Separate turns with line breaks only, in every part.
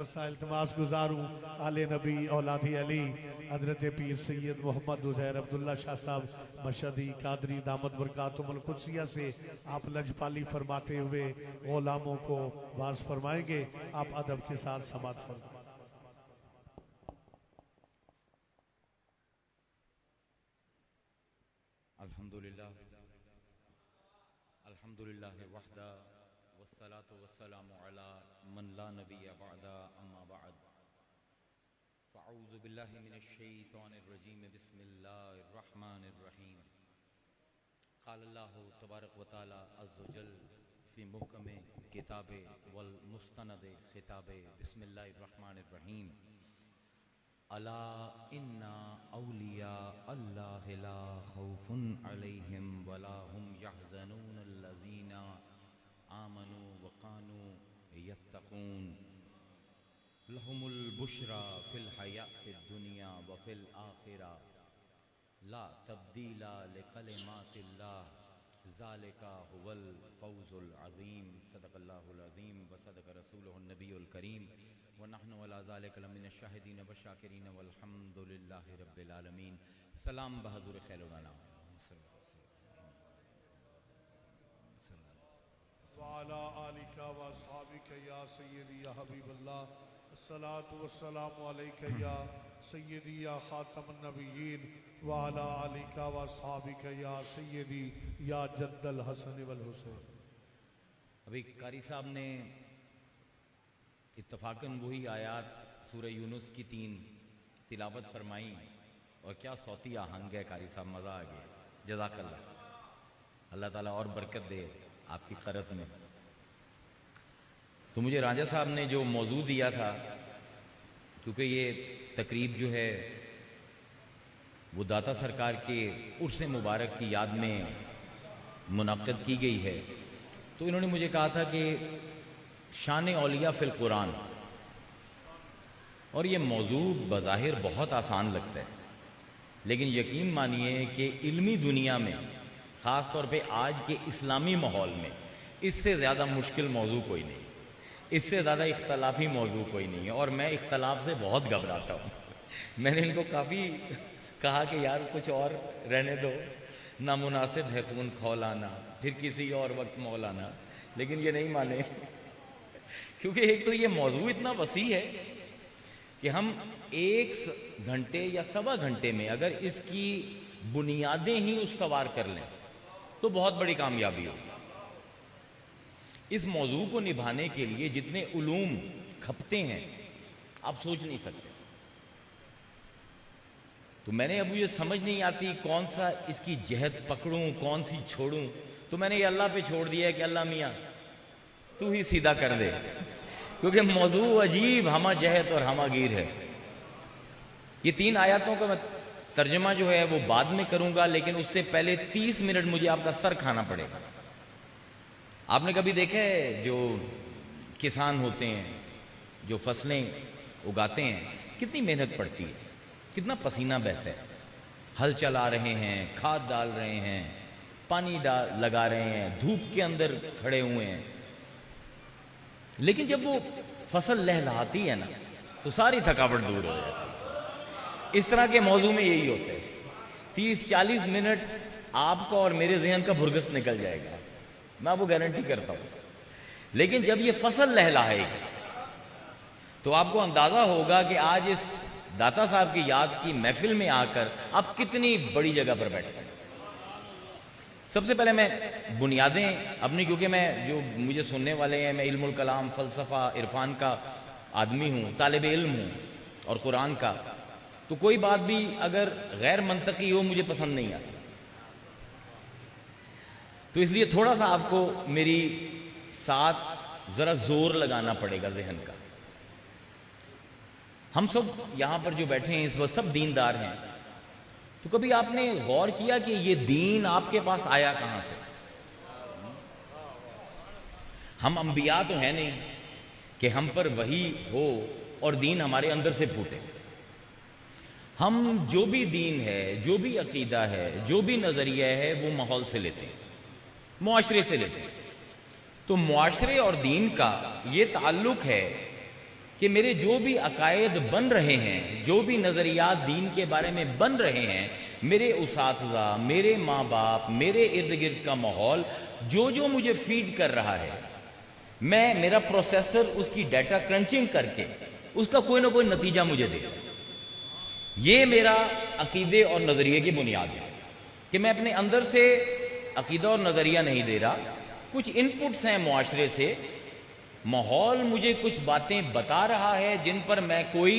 التماس گزار ہوں آل نبی اولاد علی حضرت پیر سید محمد عزیر عبداللہ شاہ صاحب مشہدی قادری دامت برکاتہم القدسیہ سے آپ لجپالی فرماتے ہوئے غلاموں کو واعظ فرمائیں گے. آپ ادب کے ساتھ سماعت فرمائیں.
الحمدللہ وحدہ والصلاة والسلام علی من لا نبی بعد اما بعد فاعوذ باللہ من الشیطان الرجیم بسم اللہ الرحمن الرحیم. قال اللہ تبارک و تعالی عز و جل فی محکم کتاب والمستند خطاب. بسم اللہ الرحمن الرحیم. الا ان اولیاء اللہ لا خوف علیہم ولا هم یحزنون الذین آمنوا وقانوا یتقون لهم البشرى فی الحیاة الدنیا وفی الآخرہ لا تبدیل لکلمات اللہ ذالک هو الفوز العظیم. صدق اللہ العظیم وصدق رسولہ النبی الکریم ونحن علی ذالک لمن الشاہدین والشاکرین والحمد للہ رب العالمین. سلام بحضور خیر الانام
وعلى آلك وأصحابك يا سيدي يا حبيب الله الصلاة والسلام عليك يا سيدي يا خاتم النبيين وعلى آلك وأصحابك يا سيدي يا جد الحسن والحسين.
ابھی قاری صاحب نے اتفاقاً وہی آیات سورہ یونس کی 3 تلاوت فرمائی اور کیا صوتی آہنگ ہے قاری صاحب, مزہ آ گیا. جزاک اللہ, اللہ تعالیٰ اور برکت دے آپ کی قرت میں. تو مجھے رانجہ صاحب نے جو موضوع دیا تھا, کیونکہ یہ تقریب جو ہے وہ داتا سرکار کے عرس مبارک کی یاد میں منعقد کی گئی ہے, تو انہوں نے مجھے کہا تھا کہ شان اولیاء فی القرآن, اور یہ موضوع بظاہر بہت آسان لگتا ہے, لیکن یقین مانیے کہ علمی دنیا میں خاص طور پہ آج کے اسلامی ماحول میں اس سے زیادہ مشکل موضوع کوئی نہیں, اس سے زیادہ اختلافی موضوع کوئی نہیں ہے. اور میں اختلاف سے بہت گھبراتا ہوں. میں نے ان کو کافی کہا کہ یار کچھ اور رہنے دو, نامناسب ہے خون کھولانا, پھر کسی اور وقت مولانا, لیکن یہ نہیں مانے. کیونکہ ایک تو یہ موضوع اتنا وسیع ہے کہ ہم 1 گھنٹے یا 1.25 گھنٹے میں اگر اس کی بنیادیں ہی استوار کر لیں تو بہت بڑی کامیابی ہوگی. اس موضوع کو نبھانے کے لیے جتنے علوم کھپتے ہیں آپ سوچ نہیں سکتے. تو میں نے اب یہ سمجھ نہیں آتی کون سا اس کی جہت پکڑوں کون سی چھوڑوں, تو میں نے یہ اللہ پہ چھوڑ دیا ہے کہ اللہ میاں تو ہی سیدھا کر دے, کیونکہ موضوع عجیب ہمہ جہت اور ہمہ گیر ہے. یہ 3 آیاتوں کا میں ترجمہ جو ہے وہ بعد میں کروں گا, لیکن اس سے پہلے 30 منٹ مجھے آپ کا سر کھانا پڑے گا. آپ نے کبھی دیکھا ہے جو کسان ہوتے ہیں جو فصلیں اگاتے ہیں کتنی محنت پڑتی ہے, کتنا پسینہ بہتا ہے, ہل چلا رہے ہیں, کھاد ڈال رہے ہیں, پانی لگا رہے ہیں, دھوپ کے اندر کھڑے ہوئے ہیں, لیکن جب وہ فصل لہلہاتی ہے نا تو ساری تھکاوٹ دور ہو جاتی ہے. اس طرح کے موضوع میں یہی ہوتا ہے, 30-40 منٹ آپ کا اور میرے ذہن کا بھرگس نکل جائے گا, میں آپ کو گارنٹی کرتا ہوں. لیکن جب یہ فصل لہلائے گی تو آپ کو اندازہ ہوگا کہ آج اس داتا صاحب کی یاد کی محفل میں آ کر آپ کتنی بڑی جگہ پر بیٹھے ہیں. سب سے پہلے میں بنیادیں اپنی, کیونکہ میں جو مجھے سننے والے ہیں, میں علم الکلام فلسفہ عرفان کا آدمی ہوں, طالب علم ہوں اور قرآن کا, تو کوئی بات بھی اگر غیر منطقی ہو مجھے پسند نہیں آتی. تو اس لیے تھوڑا سا آپ کو میری ساتھ ذرا زور لگانا پڑے گا ذہن کا. ہم سب یہاں پر جو بیٹھے ہیں اس وقت سب دیندار ہیں, تو کبھی آپ نے غور کیا کہ یہ دین آپ کے پاس آیا کہاں سے؟ ہم انبیاء تو ہیں نہیں کہ ہم پر وحی ہو اور دین ہمارے اندر سے پھوٹے. ہم جو بھی دین ہے, جو بھی عقیدہ ہے, جو بھی نظریہ ہے وہ ماحول سے لیتے ہیں, معاشرے سے لیتے ہیں. تو معاشرے اور دین کا یہ تعلق ہے کہ میرے جو بھی عقائد بن رہے ہیں، جو بھی نظریات دین کے بارے میں بن رہے ہیں، میرے اساتذہ، میرے ماں باپ، میرے ارد گرد کا ماحول جو مجھے فیڈ کر رہا ہے، میرا پروسیسر اس کی ڈیٹا کرنچنگ کر کے اس کا کوئی نہ کوئی نتیجہ مجھے دے گا۔ یہ میرا عقیدے اور نظریے کی بنیاد ہے کہ میں اپنے اندر سے عقیدہ اور نظریہ نہیں دے رہا، کچھ انپٹس ہیں معاشرے سے، ماحول مجھے کچھ باتیں بتا رہا ہے جن پر میں کوئی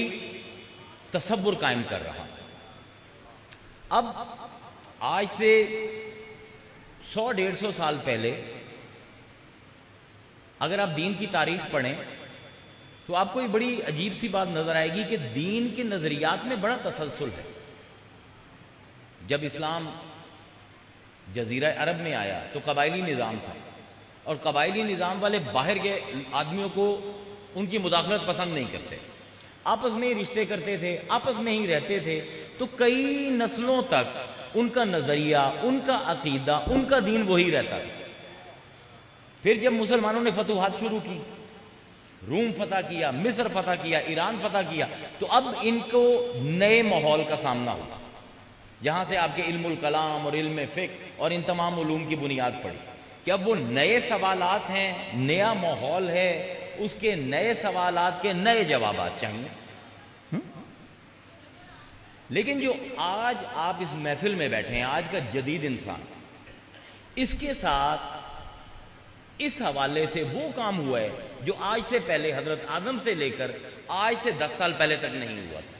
تصور قائم کر رہا ہوں۔ اب آج سے 100-150 سال پہلے اگر آپ دین کی تاریخ پڑھیں تو آپ کو یہ بڑی عجیب سی بات نظر آئے گی کہ دین کے نظریات میں بڑا تسلسل ہے۔ جب اسلام جزیرہ عرب میں آیا تو قبائلی نظام تھا، اور قبائلی نظام والے باہر کے آدمیوں کو ان کی مداخلت پسند نہیں کرتے، آپس میں ہی رشتے کرتے تھے، آپس میں ہی رہتے تھے، تو کئی نسلوں تک ان کا نظریہ، ان کا عقیدہ، ان کا دین وہی رہتا تھا۔ پھر جب مسلمانوں نے فتوحات شروع کی، روم فتح کیا، مصر فتح کیا، ایران فتح کیا، تو اب ان کو نئے ماحول کا سامنا ہوا، جہاں سے آپ کے علم الکلام اور علم فقہ اور ان تمام علوم کی بنیاد پڑی کہ اب وہ نئے سوالات ہیں، نیا ماحول ہے، اس کے نئے سوالات کے نئے جوابات چاہیے۔ لیکن جو آج آپ اس محفل میں بیٹھے ہیں، آج کا جدید انسان، اس کے ساتھ اس حوالے سے وہ کام ہوا ہے جو آج سے پہلے حضرت آدم سے لے کر آج سے 10 سال پہلے تک نہیں ہوا تھا۔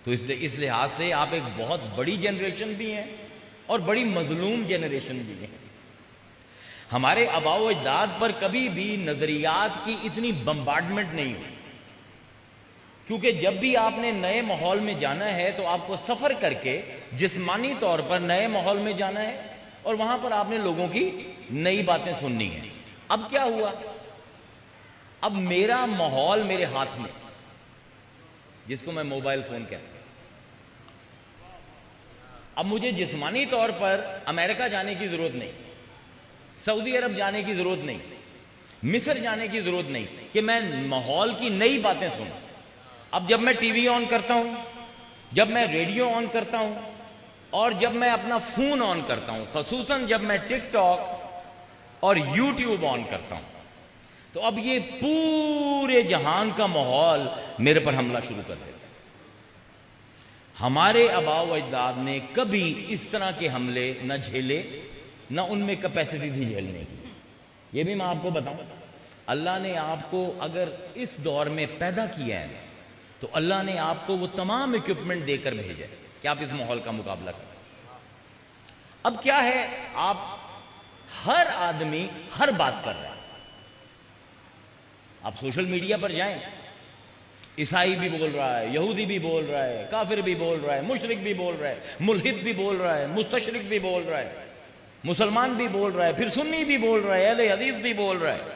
تو اس لحاظ سے آپ ایک بہت بڑی جنریشن بھی ہیں اور بڑی مظلوم جنریشن بھی ہیں۔ ہمارے آباء و اجداد پر کبھی بھی نظریات کی اتنی بمبارڈمنٹ نہیں ہوئی، کیونکہ جب بھی آپ نے نئے ماحول میں جانا ہے تو آپ کو سفر کر کے جسمانی طور پر نئے ماحول میں جانا ہے، اور وہاں پر آپ نے لوگوں کی نئی باتیں سننی ہیں۔ اب کیا ہوا؟ اب میرا ماحول میرے ہاتھ میں، جس کو میں موبائل فون کہتا ہوں۔ اب مجھے جسمانی طور پر امریکہ جانے کی ضرورت نہیں، سعودی عرب جانے کی ضرورت نہیں، مصر جانے کی ضرورت نہیں کہ میں ماحول کی نئی باتیں سنوں۔ اب جب میں ٹی وی آن کرتا ہوں، جب میں ریڈیو آن کرتا ہوں، اور جب میں اپنا فون آن کرتا ہوں، خصوصاً جب میں ٹک ٹاک اور یوٹیوب آن کرتا ہوں، تو اب یہ پورے جہان کا ماحول میرے پر حملہ شروع کر دیتا ہے۔ ہمارے آباء و اجداد نے کبھی اس طرح کے حملے نہ جھیلے، نہ ان میں کیپیسٹی تھی جھیلنے کی۔ یہ بھی میں آپ کو بتاؤں، اللہ نے آپ کو اگر اس دور میں پیدا کیا ہے تو اللہ نے آپ کو وہ تمام ایکوپمنٹ دے کر بھیجا ہے کہ آپ اس ماحول کا مقابلہ کریں۔ اب کیا ہے، آپ ہر آدمی ہر بات کر رہا ہے۔ آپ سوشل میڈیا پر جائیں، عیسائی بھی بول رہا ہے، یہودی بھی بول رہا ہے، کافر بھی بول رہا ہے، مشرک بھی بول رہا ہے، ملحد بھی بول رہا ہے، مستشرق بھی بول رہا ہے، مسلمان بھی بول رہا ہے، پھر سنی بھی بول رہا ہے، اہل حدیث بھی بول رہا ہے،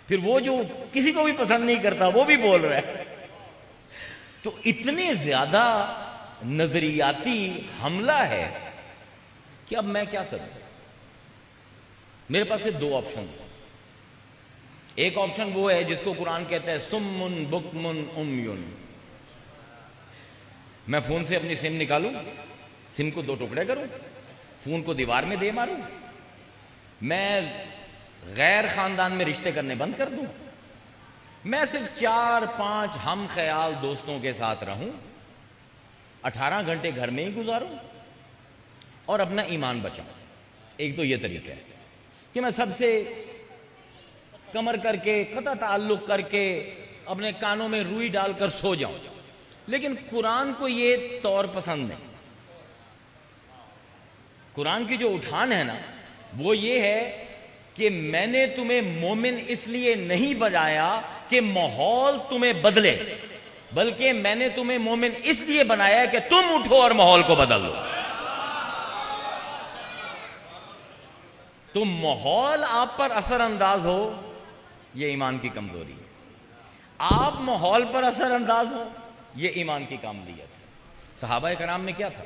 پھر وہ جو کسی کو بھی پسند نہیں کرتا وہ بھی بول رہا ہے۔ تو اتنے زیادہ نظریاتی حملہ ہے کہ اب میں کیا کروں؟ میرے پاس صرف 2 آپشن ہیں۔ ایک آپشن وہ ہے جس کو قرآن کہتا ہے سمن بکمن امیون۔ میں فون سے اپنی سم نکالوں، سم کو 2 ٹکڑے کروں، فون کو دیوار میں دے ماروں، میں غیر خاندان میں رشتے کرنے بند کر دوں، میں صرف 4-5 ہم خیال دوستوں کے ساتھ رہوں، 18 گھنٹے گھر میں ہی گزاروں اور اپنا ایمان بچاؤں۔ ایک تو یہ طریقہ ہے کہ میں سب سے کمر کر کے، قطع تعلق کر کے، اپنے کانوں میں روئی ڈال کر سو جاؤں۔ لیکن قرآن کو یہ طور پسند نہیں۔ قرآن کی جو اٹھان ہے نا، وہ یہ ہے کہ میں نے تمہیں مومن اس لیے نہیں بنایا کہ ماحول تمہیں بدلے، بلکہ میں نے تمہیں مومن اس لیے بنایا کہ تم اٹھو اور ماحول کو بدل دو۔ تو ماحول آپ پر اثر انداز ہو، یہ ایمان کی کمزوری ہے۔ آپ ماحول پر اثر انداز ہو، یہ ایمان کی کاملیت ہے۔ صحابہ کرام میں کیا تھا؟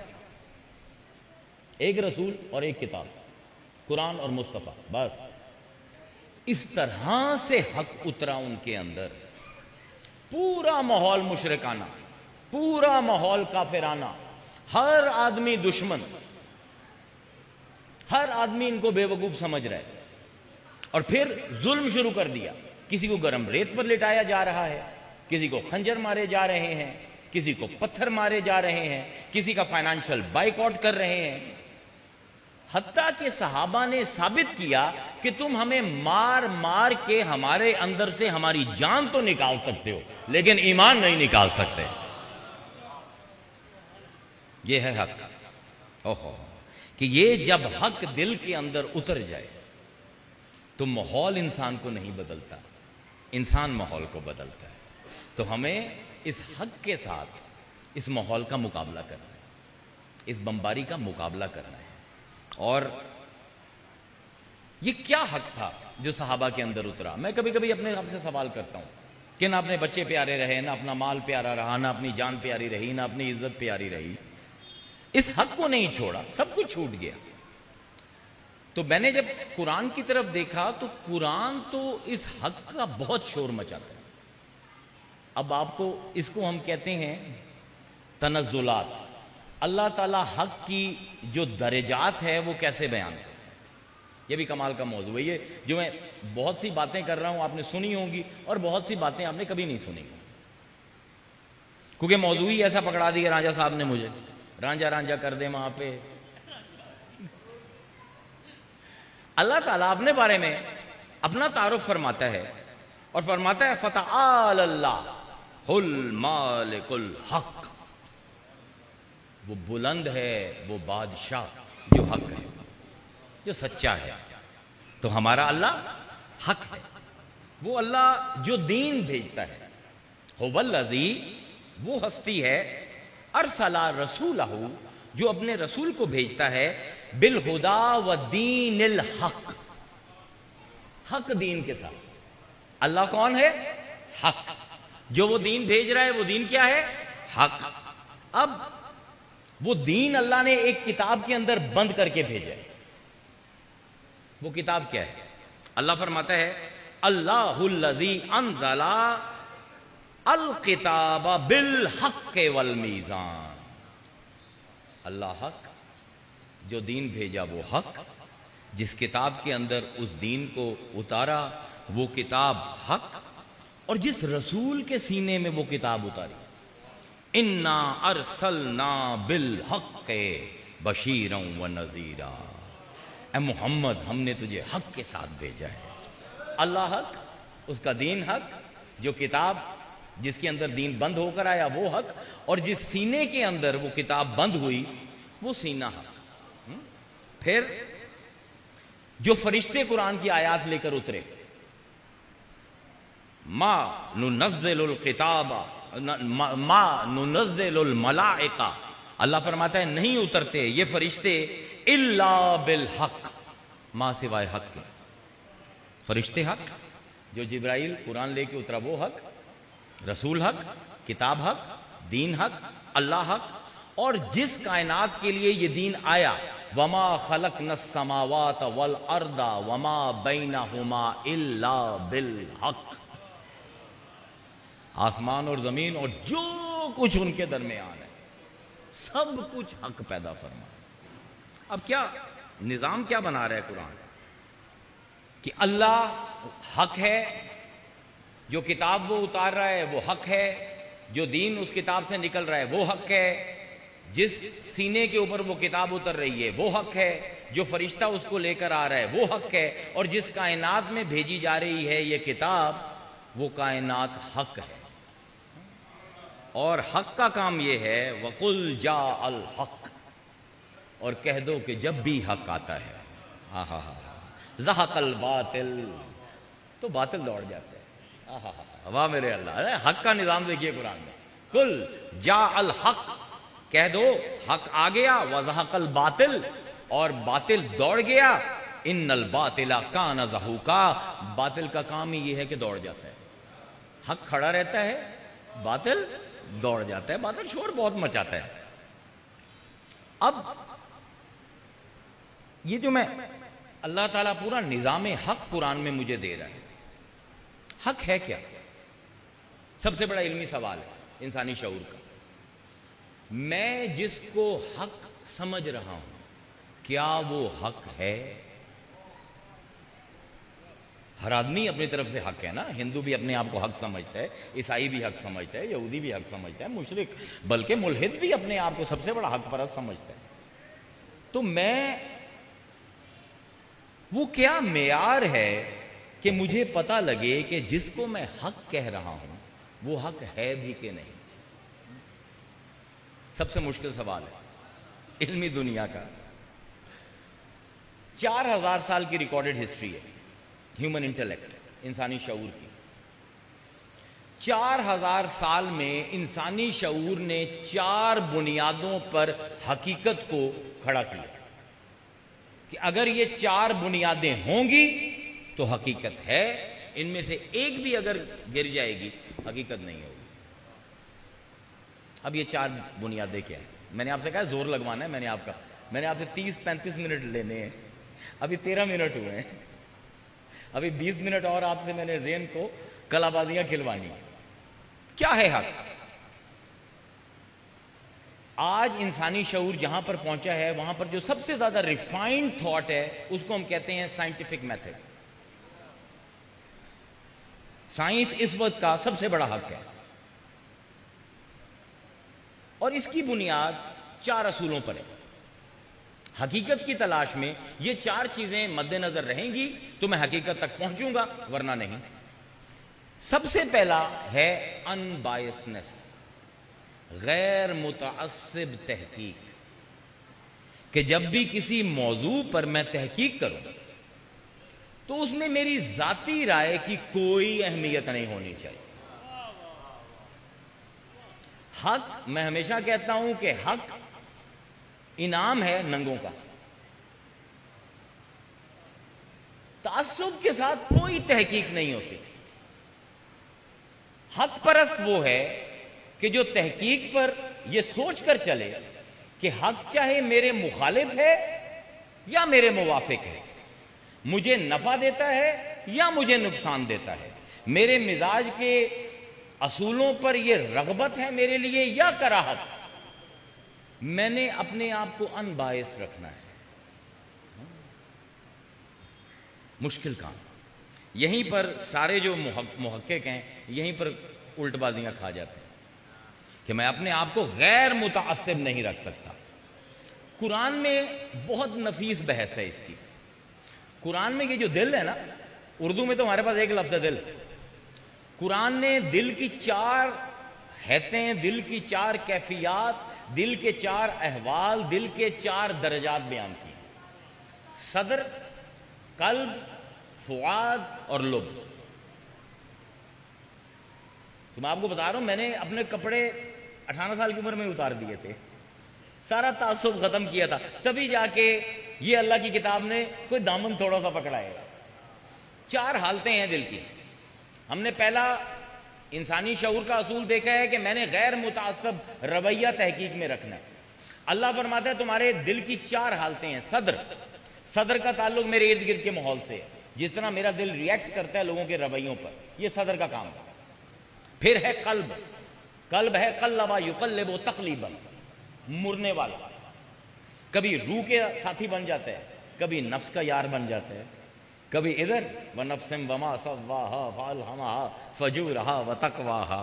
ایک رسول اور ایک کتاب، قرآن اور مصطفیٰ، بس اس طرح سے حق اترا ان کے اندر، پورا ماحول مشرکانہ، پورا ماحول کافرانہ، ہر آدمی دشمن، ہر آدمی ان کو بے وقوف سمجھ رہا ہے، اور پھر ظلم شروع کر دیا۔ کسی کو گرم ریت پر لٹایا جا رہا ہے، کسی کو خنجر مارے جا رہے ہیں، کسی کو پتھر مارے جا رہے ہیں، کسی کا فائنانشل بائیکاٹ کر رہے ہیں، حتیٰ کہ صحابہ نے ثابت کیا کہ تم ہمیں مار مار کے ہمارے اندر سے ہماری جان تو نکال سکتے ہو لیکن ایمان نہیں نکال سکتے۔ یہ ہے حق۔ اوہو، کہ یہ جب حق دل کے اندر اتر جائے تو ماحول انسان کو نہیں بدلتا، انسان ماحول کو بدلتا ہے۔ تو ہمیں اس حق کے ساتھ اس ماحول کا مقابلہ کرنا ہے، اس بمباری کا مقابلہ کرنا ہے۔ اور یہ کیا حق تھا جو صحابہ کے اندر اترا؟ میں کبھی کبھی اپنے آپ سے سوال کرتا ہوں کہ نہ اپنے بچے پیارے رہے، نہ اپنا مال پیارا رہا، نہ اپنی جان پیاری رہی، نہ اپنی عزت پیاری رہی، اس حق کو نہیں چھوڑا، سب کچھ چھوٹ گیا۔ تو میں نے جب قرآن کی طرف دیکھا تو قرآن تو اس حق کا بہت شور مچاتا ہے۔ اب آپ کو اس کو ہم کہتے ہیں تنزلات۔ اللہ تعالیٰ حق کی جو درجات ہے وہ کیسے بیان کرتے ہیں، یہ بھی کمال کا موضوع ہے۔ یہ جو میں بہت سی باتیں کر رہا ہوں آپ نے سنی ہوں گی، اور بہت سی باتیں آپ نے کبھی نہیں سنی ہوں، کیونکہ موضوع ہی ایسا پکڑا دیا رانجھا صاحب نے مجھے، رانجھا رانجھا کر دے وہاں پہ۔ اللہ تعالیٰ اپنے بارے میں اپنا تعارف فرماتا ہے اور فرماتا ہے فَتَعَالَ اللَّهُ الْمَالِكُ الْحَقِّ، وہ بلند ہے وہ بادشاہ جو حق ہے، جو سچا ہے۔ تو ہمارا اللہ حق ہے، وہ اللہ جو دین بھیجتا ہے۔ هُوَ الَّذِي، وہ ہستی ہے، ارسل رسولہ، جو اپنے رسول کو بھیجتا ہے، بالہدی ودین الحق، حق دین کے ساتھ۔ اللہ کون ہے؟ حق۔ جو وہ دین بھیج رہا ہے وہ دین کیا ہے؟ حق۔ اب وہ دین اللہ نے ایک کتاب کے اندر بند کر کے بھیجا ہے۔ وہ کتاب کیا ہے؟ اللہ فرماتا ہے اللہ الذی انزل الکتاب بالحق والمیزان، اللہ حق، جو دین بھیجا وہ حق، جس کتاب کے اندر اس دین کو اتارا وہ کتاب حق، اور جس رسول کے سینے میں وہ کتاب اتاری، انا ارسلنا بالحق بشیرا ونذیرا، اے محمد ہم نے تجھے حق کے ساتھ بھیجا ہے۔ اللہ حق، اس کا دین حق، جو کتاب جس کے اندر دین بند ہو کر آیا وہ حق، اور جس سینے کے اندر وہ کتاب بند ہوئی وہ سینہ حق۔ پھر جو فرشتے قرآن کی آیات لے کر اترے، ما ننزل الکتاب ما ننزل الملائکہ، اللہ فرماتا ہے نہیں اترتے یہ فرشتے الا بالحق، ما سوائے حق کے۔ فرشتے حق، جو جبرائیل قرآن لے کے اترا وہ حق، رسول حق، کتاب حق، دین حق، اللہ حق، اور جس کائنات کے لیے یہ دین آیا، وما خلقنا السماوات والارض وما بینہما الا بالحق، آسمان اور زمین اور جو کچھ ان کے درمیان ہے سب کچھ حق پیدا فرما۔ اب کیا نظام کیا بنا رہا ہے قرآن کہ اللہ حق ہے، جو کتاب وہ اتار رہا ہے وہ حق ہے، جو دین اس کتاب سے نکل رہا ہے وہ حق ہے، جس سینے کے اوپر وہ کتاب اتر رہی ہے وہ حق ہے، جو فرشتہ اس کو لے کر آ رہا ہے وہ حق ہے، اور جس کائنات میں بھیجی جا رہی ہے یہ کتاب وہ کائنات حق ہے۔ اور حق کا کام یہ ہے وَقُلْ جَاءَ الْحَقِّ، اور کہہ دو کہ جب بھی حق آتا ہے زَهَقَ الْبَاطِلُ، تو باطل دوڑ جاتا ہے۔ واہ میرے اللہ، حق کا نظام دیکھیے قرآن میں، قُلْ جَاءَ الْحَقِّ، کہہ دو حق آ گیا، وَزَهَقَ الْبَاطِلُ، اور باطل دوڑ گیا، إِنَّ الْبَاطِلَ كَانَ زَهُوقًا، باطل کا کام ہی یہ ہے کہ دوڑ جاتا ہے۔ حق کھڑا رہتا ہے، باطل دوڑ جاتا ہے، باطل شور بہت مچاتا ہے۔ اب یہ جو میں اللہ تعالیٰ پورا نظام حق قرآن میں مجھے دے رہا ہے. حق ہے کیا؟ سب سے بڑا علمی سوال ہے انسانی شعور کا. میں جس کو حق سمجھ رہا ہوں کیا وہ حق ہے؟ ہر آدمی اپنی طرف سے حق ہے نا. ہندو بھی اپنے آپ کو حق سمجھتا ہے, عیسائی بھی حق سمجھتا ہے, یہودی بھی حق سمجھتا ہے, مشرک بلکہ ملحد بھی اپنے آپ کو سب سے بڑا حق پرست سمجھتا ہے. تو میں وہ کیا معیار ہے کہ مجھے پتہ لگے کہ جس کو میں حق کہہ رہا ہوں وہ حق ہے بھی کہ نہیں؟ سب سے مشکل سوال ہے علمی دنیا کا. 4000 سال کی ریکارڈڈ ہسٹری ہے ہیومن انٹلیکٹ, انسانی شعور کی. 4000 سال میں انسانی شعور نے 4 بنیادوں پر حقیقت کو کھڑا کیا کہ اگر یہ 4 بنیادیں ہوں گی تو حقیقت ہے, ان میں سے ایک بھی اگر گر جائے گی حقیقت نہیں ہوگی. اب یہ 4 بنیادیں کیا ہیں؟ میں نے آپ سے کہا زور لگوانا ہے. میں نے آپ سے 30-35 منٹ لینے ہیں, ابھی 13 منٹ ہوئے ہیں, ابھی 20 منٹ اور آپ سے میں نے ذہن کو کلا بازیاں کھلوانی ہیں. کیا ہے حق؟ آج انسانی شعور جہاں پر پہنچا ہے وہاں پر جو سب سے زیادہ ریفائنڈ تھاٹ ہے اس کو ہم کہتے ہیں سائنٹیفک میتھڈ. سائنس اس وقت کا سب سے بڑا حق ہے اور اس کی بنیاد 4 اصولوں پر ہے. حقیقت کی تلاش میں یہ 4 چیزیں مد نظر رہیں گی تو میں حقیقت تک پہنچوں گا, ورنہ نہیں. سب سے پہلا ہے ان بائسنس, غیر متعصب تحقیق, کہ جب بھی کسی موضوع پر میں تحقیق کروں تو اس میں میری ذاتی رائے کی کوئی اہمیت نہیں ہونی چاہیے. حق, میں ہمیشہ کہتا ہوں کہ حق انعام ہے ننگوں کا. تعصب کے ساتھ کوئی تحقیق نہیں ہوتی. حق پرست وہ ہے کہ جو تحقیق پر یہ سوچ کر چلے کہ حق چاہے میرے مخالف ہے یا میرے موافق ہے, مجھے نفع دیتا ہے یا مجھے نقصان دیتا ہے, میرے مزاج کے اصولوں پر یہ رغبت ہے میرے لیے یا کراہت, میں نے اپنے آپ کو ان باعث رکھنا ہے. مشکل کام. یہیں پر سارے جو محقق ہیں یہیں پر الٹ بازیاں کھا جاتے ہیں کہ میں اپنے آپ کو غیر متعصب نہیں رکھ سکتا. قرآن میں بہت نفیس بحث ہے اس کی. قرآن میں یہ جو دل ہے نا, اردو میں تو ہمارے پاس ایک لفظ ہے دل. قرآن نے دل کی 4 حیتیں, دل کی 4 کیفیات, دل کے 4 احوال, دل کے 4 درجات بیان کی. صدر, قلب, فؤاد اور لب. تو میں آپ کو بتا رہا ہوں, میں نے اپنے کپڑے 18 سال کی عمر میں اتار دیے تھے, سارا تعصب ختم کیا تھا, تبھی جا کے یہ اللہ کی کتاب نے کوئی دامن تھوڑا سا پکڑا ہے. 4 حالتیں ہیں دل کی. ہم نے پہلا انسانی شعور کا اصول دیکھا ہے کہ میں نے غیر متعصب رویہ تحقیق میں رکھنا ہے. اللہ فرماتا ہے تمہارے دل کی 4 حالتیں ہیں. صدر کا تعلق میرے ارد گرد کے ماحول سے, جس طرح میرا دل ریئیکٹ کرتا ہے لوگوں کے رویوں پر, یہ صدر کا کام ہے. پھر ہے قلب ہے قلبا یقلب تقلیبا, مرنے والا, کبھی روح کے ساتھی بن جاتا ہے, کبھی نفس کا یار بن جاتا ہے, کبھی ادھر وَنَفْسٍ وَمَا سَوَّاهَا فَأَلْهَمَهَا فَجُورَهَا وَتَقْوَاهَا,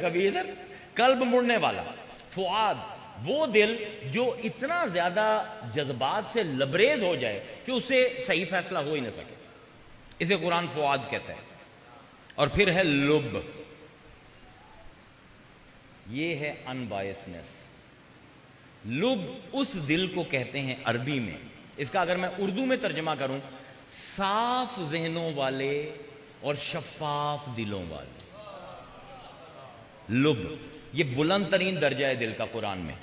کبھی ادھر. قلب مڑنے والا. فؤاد, وہ دل جو اتنا زیادہ جذبات سے لبریز ہو جائے کہ اس سے صحیح فیصلہ ہو ہی نہ سکے, اسے قرآن فؤاد کہتا ہے. اور پھر ہے لب, یہ ہے ان بائسنس. لب اس دل کو کہتے ہیں عربی میں, اس کا اگر میں اردو میں ترجمہ کروں, صاف ذہنوں والے اور شفاف دلوں والے. لب یہ بلند ترین درجہ ہے دل کا قرآن میں,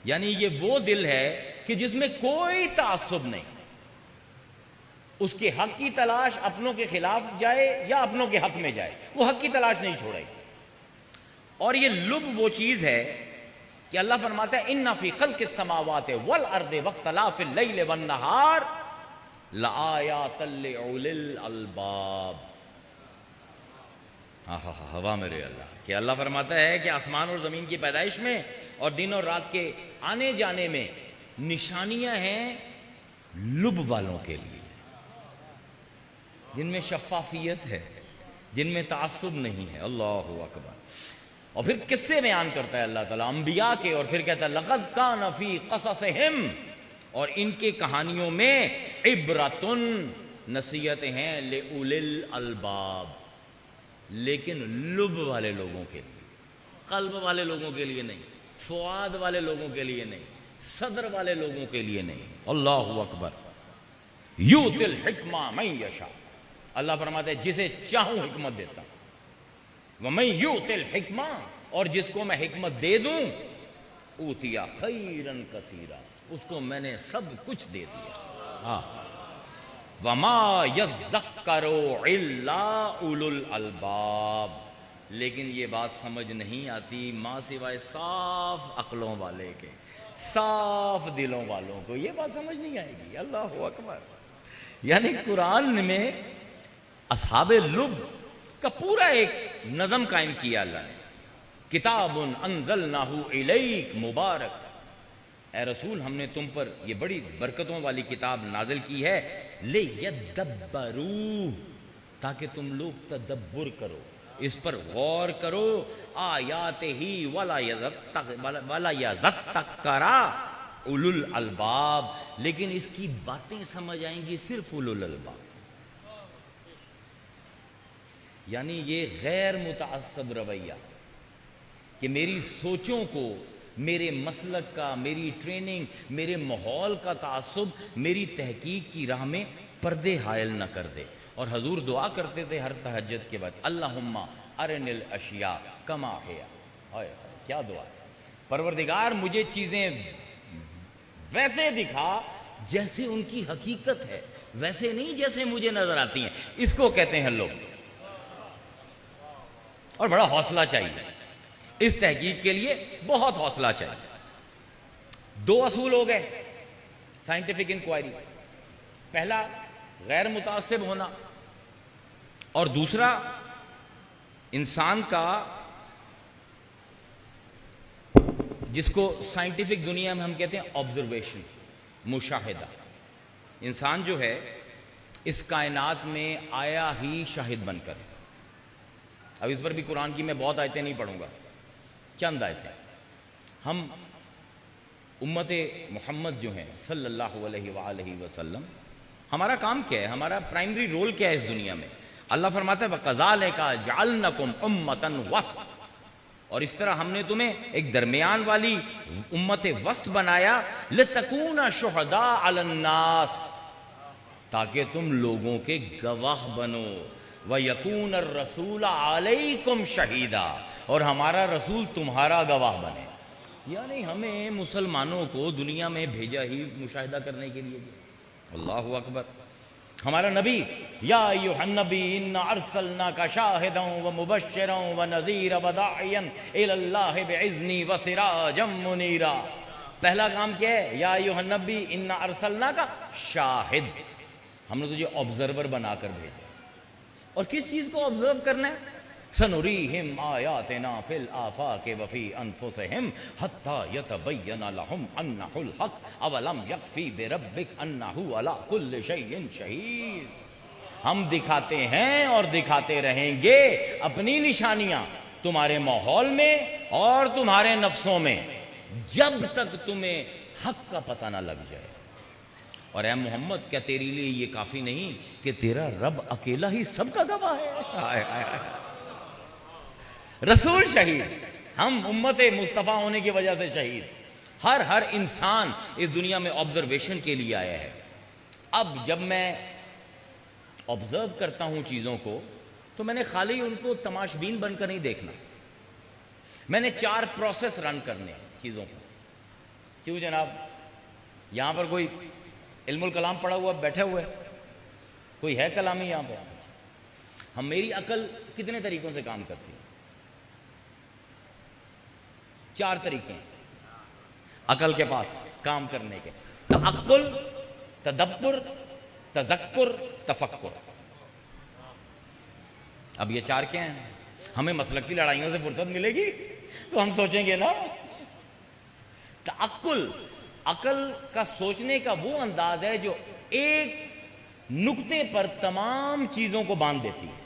یعنی یہ وہ دل ہے کہ جس میں کوئی تعصب نہیں, اس کے حق کی تلاش اپنوں کے خلاف جائے یا اپنوں کے حق میں جائے, وہ حق کی تلاش نہیں چھوڑے. اور یہ لب وہ چیز ہے کہ اللہ فرماتا ہے اِنَّ فِي خَلْقِ السَّمَاوَاتِ وَالْأَرْضِ وَاخْتِلَافِ اللَّيْلِ وَالنَّهَارِ لآیات لأولی الالباب. ہوا میرے اللہ کہ اللہ فرماتا ہے کہ آسمان اور زمین کی پیدائش میں اور دن اور رات کے آنے جانے میں نشانیاں ہیں لب والوں کے لیے، جن میں شفافیت ہے، جن میں تعصب نہیں ہے. اللہ اکبر. اور پھر کس سے بیان کرتا ہے اللہ تعالیٰ؟ انبیاء کے. اور پھر کہتا ہے لقد کان فی قصصہم، اور ان کے کہانیوں میں عبرتن، نصیحتیں ہیں، لأولی الالباب، لیکن لب والے لوگوں کے لیے، قلب والے لوگوں کے لیے نہیں، فؤاد والے لوگوں کے لیے نہیں، صدر والے لوگوں کے لیے نہیں. اللہ اکبر. یؤتی الحکمہ من یشاء، اللہ فرماتے ہیں جسے چاہوں حکمت دیتا ہوں. ومن یؤتی الحکمہ، اور جس کو میں حکمت دے دوں، اوتیا خیرا کثیرا، اس کو میں نے سب کچھ دے دیا. وما یذکر الا اولو الالباب، لیکن یہ بات سمجھ نہیں آتی ماں سوائے صاف عقلوں والے کے، صاف دلوں والوں کو یہ بات سمجھ نہیں آئے گی. اللہ اکبر. یعنی قرآن میں اصحاب لب کا پورا ایک نظم قائم کیا اللہ نے. کتاب انزلناہ الیک مبارک، اے رسول ہم نے تم پر یہ بڑی برکتوں والی کتاب نازل کی ہے، لیدبروا، تاکہ تم لوگ تدبر کرو، اس پر غور کرو، آیات ہی ولا یذکر اولو الالباب، لیکن اس کی باتیں سمجھ آئیں گی صرف اولو الالباب. یعنی یہ غیر متعصب رویہ کہ میری سوچوں کو، میرے مسلک کا، میری ٹریننگ، میرے ماحول کا تعصب میری تحقیق کی راہ میں پردے حائل نہ کر دے. اور حضور دعا کرتے تھے ہر تہجد کے بعد، اللہم ارن الاشیاء کما ہی. کیا دعا ہے! پروردگار مجھے چیزیں ویسے دکھا جیسے ان کی حقیقت ہے، ویسے نہیں جیسے مجھے نظر آتی ہیں. اس کو کہتے ہیں لوگ. اور بڑا حوصلہ چاہیے اس تحقیق کے لیے، بہت حوصلہ چاہیے. دو اصول ہو گئے سائنٹیفک انکوائری. پہلا غیر متعصب ہونا، اور دوسرا انسان کا، جس کو سائنٹیفک دنیا میں ہم کہتے ہیں آبزرویشن، مشاہدہ. انسان جو ہے اس کائنات میں آیا ہی شاہد بن کر. اب اس پر بھی قرآن کی میں بہت آیتیں نہیں پڑھوں گا، چند آیتیں. ہم امت محمد جو ہیں صلی اللہ علیہ وآلہ وسلم، ہمارا کام کیا ہے، ہمارا پرائمری رول کیا ہے اس دنیا میں؟ اللہ فرماتا ہے وَكَذَلِكَ جَعَلْنَكُمْ أُمَّةً وَسْطًا، اور اس طرح ہم نے تمہیں ایک درمیان والی امت وسط بنایا، لِتَكُونَ شُهَدَاءَ عَلَى النَّاسِ، تاکہ تم لوگوں کے گواہ بنو، وَيَكُونَ الرَّسُولَ عَلَيْكُمْ شَهِيدًا، اور ہمارا رسول تمہارا گواہ بنے. یعنی ہمیں مسلمانوں کو دنیا میں بھیجا ہی مشاہدہ کرنے کے لیے. اللہ اکبر. ہمارا نبی، یا ایھا النبی انا ارسلناک شاہدا ومبشرا ونذیرا وداعیا الی اللہ باذنی وسراجا منیرا. پہلا کام کیا ہے؟ یا ایھا النبی انا ارسلناک شاہد، ہم نے تجھے آبزرور بنا کر بھیجا. اور کس چیز کو آبزرو کرنا ہے؟ سنریہم آیاتنا فی الآفاق وفی انفسہم حتی یتبین لہم انہ الحق اولم یکفی بربک انہ علی کل شیء شہید. ہم دکھاتے ہیں اور دکھاتے رہیں گے اپنی نشانیاں تمہارے ماحول میں اور تمہارے نفسوں میں، جب تک تمہیں حق کا پتہ نہ لگ جائے. اور اے محمد، کیا تیرے لیے یہ کافی نہیں کہ تیرا رب اکیلا ہی سب کا گواہ ہے؟ رسول شہید، ہم امت مصطفیٰ ہونے کی وجہ سے شہید. ہر انسان اس دنیا میں آبزرویشن کے لیے آیا ہے. اب جب میں آبزرو کرتا ہوں چیزوں کو، تو میں نے خالی ان کو تماشبین بن کر نہیں دیکھنا، میں نے 4 پروسیس رن کرنے چیزوں کو. کیوں جناب؟ یہاں پر کوئی علم الکلام پڑھا ہوا بیٹھے ہوئے، کوئی ہے کلامی یہاں پہ؟ ہم، میری عقل کتنے طریقوں سے کام کرتی ہے؟ 4 طریقے ہیں عقل کے پاس کام کرنے کے: تعقل، تدبر، تذکر، تفکر. اب یہ چار کیا ہیں؟ ہمیں مسلک کی لڑائیوں سے فرصت ملے گی تو ہم سوچیں گے نا. تعقل، عقل کا سوچنے کا وہ انداز ہے جو ایک نقطے پر تمام چیزوں کو باندھ دیتی ہے.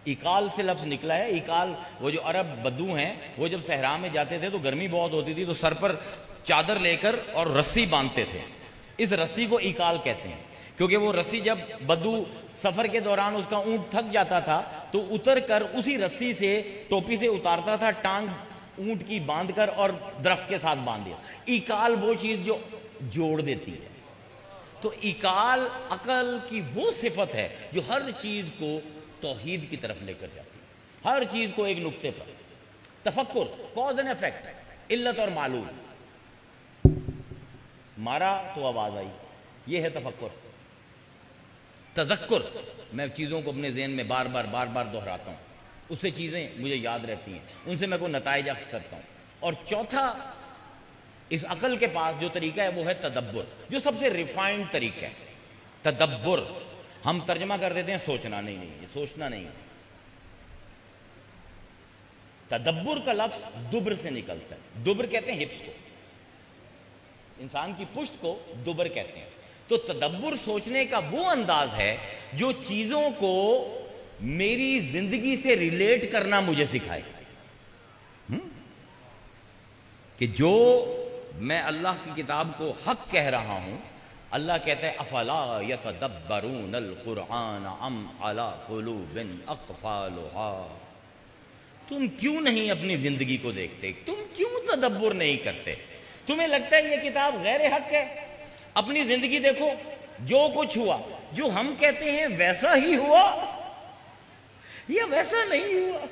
ایکال سے لفظ نکلا ہے. ایکال، وہ جو عرب بدو ہیں وہ جب صحرا میں جاتے تھے تو گرمی بہت ہوتی تھی تو سر پر چادر لے کر اور رسی باندھتے تھے. اس رسی کو ایکال کہتے ہیں کیونکہ وہ رسی جب بدو سفر کے دوران اس کا اونٹ تھک جاتا تھا تو اتر کر اسی رسی سے ٹوپی سے اتارتا تھا، ٹانگ اونٹ کی باندھ کر اور درخت کے ساتھ باندھ دیا. ایکال وہ چیز جو جوڑ دیتی ہے. تو ایکال عقل کی وہ صفت ہے جو ہر چیز کو توحید کی طرف لے کر جاتی ہے، ہر چیز کو ایک نقطے پر. تفکر، کاز اینڈ افیکٹ، علت اور معلول. مارا تو آواز آئی، یہ ہے تفکر. تذکر، میں چیزوں کو اپنے ذہن میں بار بار دہراتا ہوں، اس سے چیزیں مجھے یاد رہتی ہیں، ان سے میں کوئی نتائج اخذ کرتا ہوں. اور چوتھا اس عقل کے پاس جو طریقہ ہے وہ ہے تدبر، جو سب سے ریفائنڈ طریقہ ہے. تدبر ہم ترجمہ کر دیتے ہیں سوچنا. نہیں، یہ سوچنا نہیں ہے. تدبر کا لفظ دبر سے نکلتا ہے. دبر کہتے ہیں ہپس کو، انسان کی پشت کو دبر کہتے ہیں. تو تدبر سوچنے کا وہ انداز ہے جو چیزوں کو میری زندگی سے ریلیٹ کرنا مجھے سکھائے. کہ جو میں اللہ کی کتاب کو حق کہہ رہا ہوں، اللہ کہتا ہے افلا یتدبرون القرآن ام علی قلوب اقفالها. تم کیوں نہیں اپنی زندگی کو دیکھتے؟ تم کیوں تدبر نہیں کرتے؟ تمہیں لگتا ہے یہ کتاب غیر حق ہے؟ اپنی زندگی دیکھو، جو کچھ ہوا، جو ہم کہتے ہیں ویسا ہی ہوا یا ویسا نہیں ہوا؟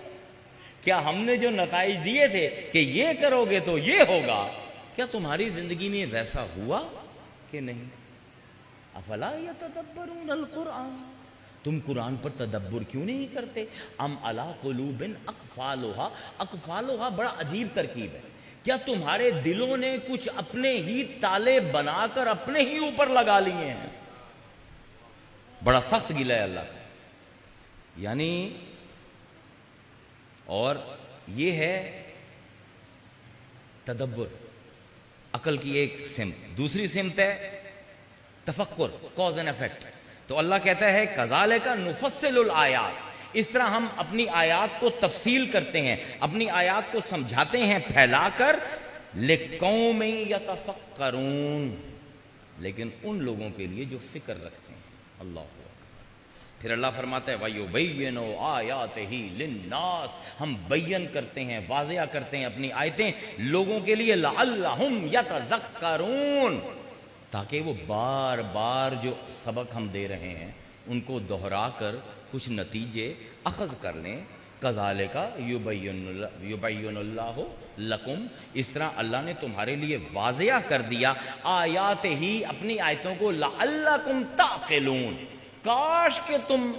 کیا ہم نے جو نتائج دیے تھے کہ یہ کرو گے تو یہ ہوگا، کیا تمہاری زندگی میں ویسا ہوا کہ نہیں؟ افلا یتدبرون القرآن، تم قرآن پر تدبر کیوں نہیں کرتے؟ ام علی قلوب اقفالها. اقفالها بڑا عجیب ترکیب ہے. کیا تمہارے دلوں نے کچھ اپنے ہی تالے بنا کر اپنے ہی اوپر لگا لیے ہیں؟ بڑا سخت گلہ ہے اللہ کا. یعنی اور یہ ہے تدبر، عقل کی ایک سمت. دوسری سمت ہے تفکر، کاز اینڈ افیکٹ. تو اللہ کہتا ہے کذالک نفصل الآیات، اس طرح ہم اپنی آیات کو تفصیل کرتے ہیں، اپنی آیات کو سمجھاتے ہیں پھیلا کر. لقوم یتفکرون، لیکن ان لوگوں کے لیے جو فکر رکھتے ہیں. اللہ اکبر. پھر اللہ فرماتا ہے وَيُبَيِّنُ آيَاتِهِ لِلنَّاسِ، ہم بیان کرتے ہیں، واضح کرتے ہیں اپنی آیتیں لوگوں کے لیے. لَعَلَّهُمْ يَتَذَكَّرُونَ، تاکہ وہ بار بار جو سبق ہم دے رہے ہیں ان کو دہرا کر کچھ نتیجے اخذ کر لیں. کذالک یبین اللہ لکم، اس طرح اللہ نے تمہارے لیے واضح کر دیا آیات ہی، اپنی آیتوں کو. لعلکم تعقلون، کاش کہ تم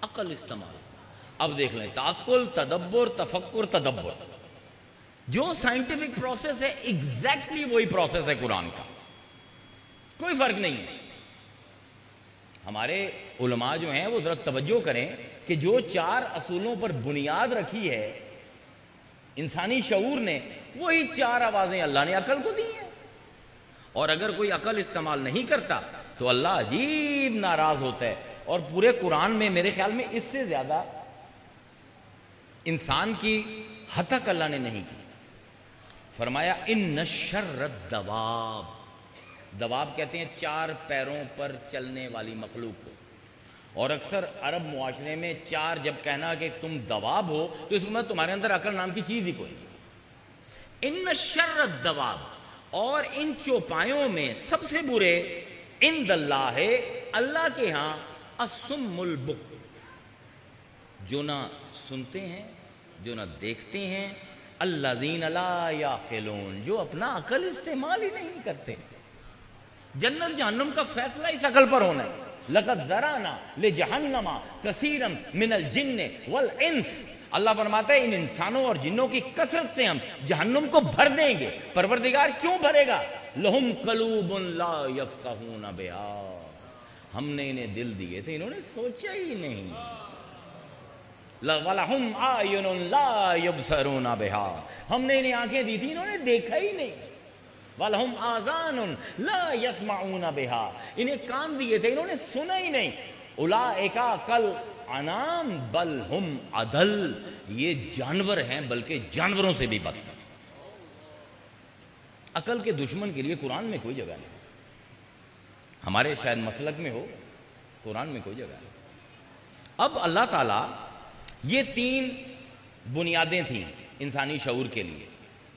عقل استعمال. اب دیکھ لیں، تعقل، تدبر، تفکر، تدبر، جو سائنٹیفک پروسیس ہے ایگزیکٹلی وہی پروسیس ہے قرآن کا، کوئی فرق نہیں ہے. ہمارے علماء جو ہیں وہ ذرا توجہ کریں کہ جو 4 اصولوں پر بنیاد رکھی ہے انسانی شعور نے، وہی 4 آوازیں اللہ نے عقل کو دی ہیں. اور اگر کوئی عقل استعمال نہیں کرتا تو اللہ عجیب ناراض ہوتا ہے. اور پورے قرآن میں میرے خیال میں اس سے زیادہ انسان کی ہتک اللہ نے نہیں کی. فرمایا ان شر الدواب، دواب کہتے ہیں 4 پیروں پر چلنے والی مخلوق کو. اور اکثر عرب معاشرے میں 4 جب کہنا کہ تم دواب ہو تو اس میں تمہارے اندر عقل نام کی چیز ہی کوئی نہیں. ان شر الدواب، اور ان چوپایوں میں سب سے برے عند اللہ ہے، اللہ کے ہاں، الصم البکم، جو نہ سنتے ہیں، جو نہ دیکھتے ہیں. الذین لا یعقلون، جو اپنا عقل استعمال ہی نہیں کرتے. جنت جہنم کا فیصلہ اس عقل پر ہونا ہے. لقد ذرانا لجہنم کثیرا من الجن والانس، اللہ فرماتا ہے ان انسانوں اور جنوں کی کثرت سے ہم جہنم کو بھر دیں گے. پروردگار کیوں بھرے گا؟ لہم قلوب لا یفقہون بہا، ہم نے انہیں دل دیے تھے، انہوں نے سوچا ہی نہیں. وَلَهُمْ أَعْيُنٌ لَا يُبْصِرُونَ بِهَا، ہم نے انہیں آنکھیں دی تھی، انہوں نے دیکھا ہی نہیں. وَلَهُمْ آذَانٌ لَا يَسْمَعُونَ بِهَا، انہیں کان دیے تھے، انہوں نے سنا ہی نہیں. أُولَٰئِكَ كَالْأَنْعَامِ بَلْ هُمْ أَضَلُّ، یہ جانور ہیں بلکہ جانوروں سے بھی بدتر. عقل کے دشمن کے لیے قرآن میں کوئی جگہ نہیں. ہمارے شاید مسلک میں ہو، قرآن میں کوئی جگہ نہیں. اب اللہ تعالیٰ یہ 3 بنیادیں تھیں انسانی شعور کے لیے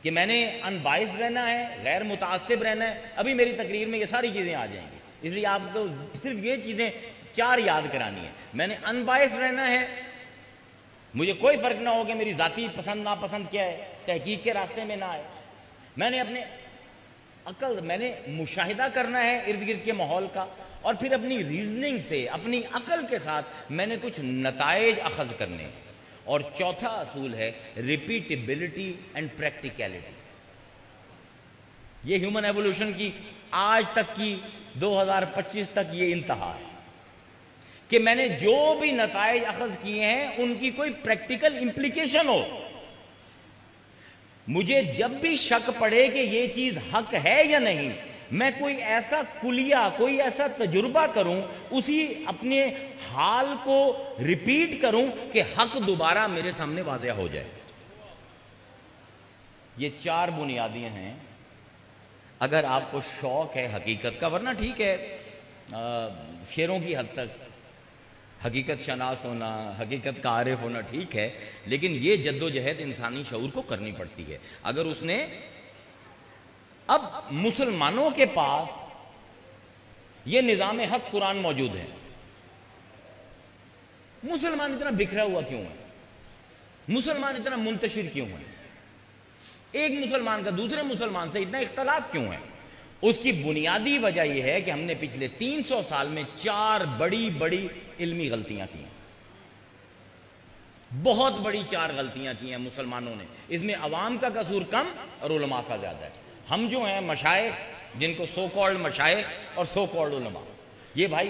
کہ میں نے ان باعث رہنا ہے، غیر متعصب رہنا ہے. ابھی میری تقریر میں یہ ساری چیزیں آ جائیں گی، اس لیے آپ کو صرف یہ چیزیں 4 یاد کرانی ہیں. میں نے ان باعث رہنا ہے، مجھے کوئی فرق نہ ہو کہ میری ذاتی پسند ناپسند کیا ہے، تحقیق کے راستے میں نہ آئے. میں نے اپنے عقل، میں نے مشاہدہ کرنا ہے ارد گرد کے ماحول کا، اور پھر اپنی ریزننگ سے، اپنی عقل کے ساتھ میں نے کچھ نتائج اخذ کرنے ہیں. اور چوتھا اصول ہے ریپیٹیبلٹی اینڈ پریکٹیکلٹی. یہ ہیومن ایوولوشن کی آج تک کی 2025 تک یہ انتہا ہے کہ میں نے جو بھی نتائج اخذ کیے ہیں ان کی کوئی پریکٹیکل امپلیکیشن ہو. مجھے جب بھی شک پڑے کہ یہ چیز حق ہے یا نہیں، میں کوئی ایسا کلیہ، کوئی ایسا تجربہ کروں، اسی اپنے حال کو ریپیٹ کروں کہ حق دوبارہ میرے سامنے واضح ہو جائے. یہ 4 بنیادیں ہیں. اگر آپ کو شوق ہے حقیقت کا، ورنہ ٹھیک ہے شعروں کی حد تک حقیقت شناس ہونا، حقیقت کا عارف ہونا ٹھیک ہے، لیکن یہ جد و جہد انسانی شعور کو کرنی پڑتی ہے. اگر اس نے، اب مسلمانوں کے پاس یہ نظام حق قرآن موجود ہے. مسلمان اتنا بکھرا ہوا کیوں ہے؟ مسلمان اتنا منتشر کیوں ہے؟ ایک مسلمان کا دوسرے مسلمان سے اتنا اختلاف کیوں ہے؟ اس کی بنیادی وجہ یہ ہے کہ ہم نے پچھلے 300 سال میں 4 بڑی بڑی علمی غلطیاں کی ہیں. بہت بڑی 4 غلطیاں کی ہیں مسلمانوں نے. اس میں عوام کا قصور کم اور علماء کا زیادہ ہے. ہم جو ہیں مشائخ، جن کو سو کالڈ مشائخ اور سو کالڈ علماء، یہ بھائی